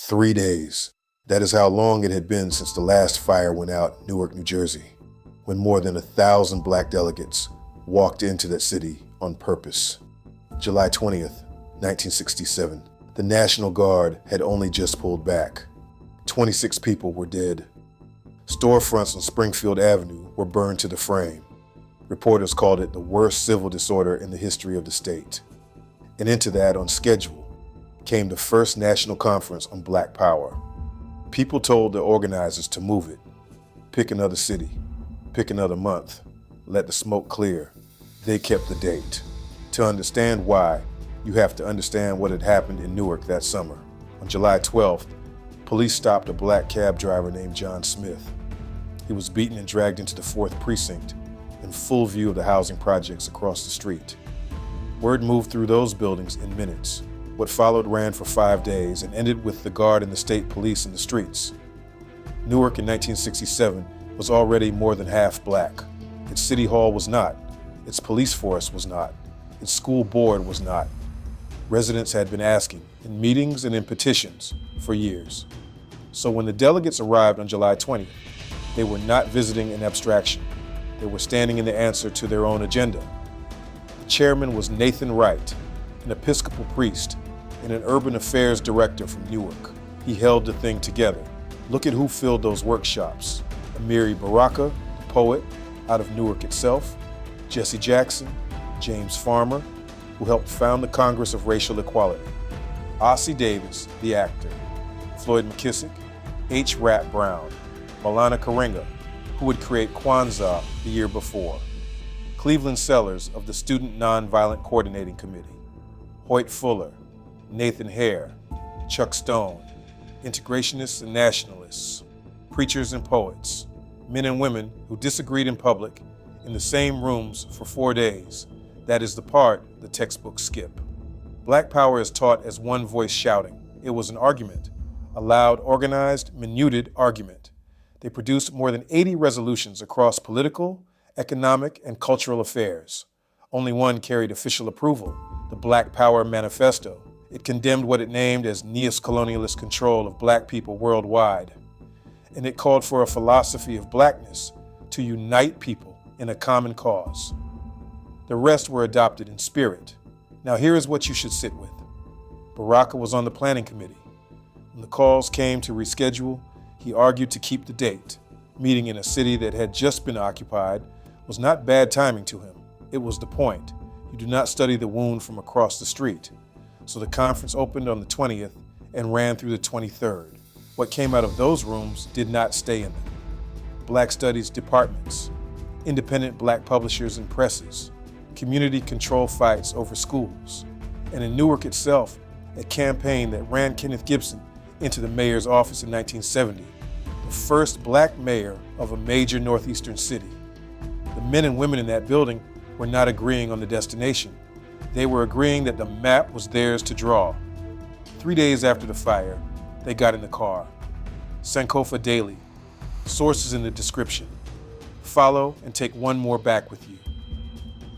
3 days. That is how long it had been since the last fire went out in Newark, New Jersey, when more than 1,000 black delegates walked into that city on purpose. July 20th, 1967. The National Guard had only just pulled back. 26 people were dead. Storefronts on Springfield Avenue were burned to the frame. Reporters called it the worst civil disorder in the history of the state. And into that, on schedule, came the first national conference on Black Power. People told the organizers to move it. Pick another city, pick another month, let the smoke clear. They kept the date. To understand why, you have to understand what had happened in Newark that summer. On July 12th, police stopped a black cab driver named John Smith. He was beaten and dragged into the 4th precinct in full view of the housing projects across the street. Word moved through those buildings in minutes. What followed ran for 5 days and ended with the Guard and the state police in the streets. Newark in 1967 was already more than half black. Its city hall was not. Its police force was not. Its school board was not. Residents had been asking, in meetings and in petitions, for years. So when the delegates arrived on July 20th, they were not visiting an abstraction. They were standing in the answer to their own agenda. The chairman was Nathan Wright, an Episcopal priest and an urban affairs director from Newark. He held the thing together. Look at who filled those workshops. Amiri Baraka, the poet, out of Newark itself, Jesse Jackson, James Farmer, who helped found the Congress of Racial Equality, Ossie Davis, the actor, Floyd McKissick, H. Rap Brown, Malana Karenga, who would create Kwanzaa the year before, Cleveland Sellers of the Student Nonviolent Coordinating Committee, Hoyt Fuller, Nathan Hare, Chuck Stone, integrationists and nationalists, preachers and poets, men and women who disagreed in public in the same rooms for 4 days. That is the part the textbooks skip. Black Power is taught as one voice shouting. It was an argument, a loud, organized, minuted argument. They produced more than 80 resolutions across political, economic, and cultural affairs. Only one carried official approval, the Black Power Manifesto. It condemned what it named as neo-colonialist control of black people worldwide. And it called for a philosophy of blackness to unite people in a common cause. The rest were adopted in spirit. Now here is what you should sit with. Baraka was on the planning committee. When the calls came to reschedule, he argued to keep the date. Meeting in a city that had just been occupied was not bad timing to him. It was the point. You do not study the wound from across the street. So the conference opened on the 20th and ran through the 23rd. What came out of those rooms did not stay in them. Black studies departments, independent black publishers and presses, community control fights over schools, and in Newark itself, a campaign that ran Kenneth Gibson into the mayor's office in 1970, the first black mayor of a major northeastern city. The men and women in that building were not agreeing on the destination. They were agreeing that the map was theirs to draw. 3 days after the fire, they got in the car. Sankofa Daily, sources in the description. Follow and take one more back with you.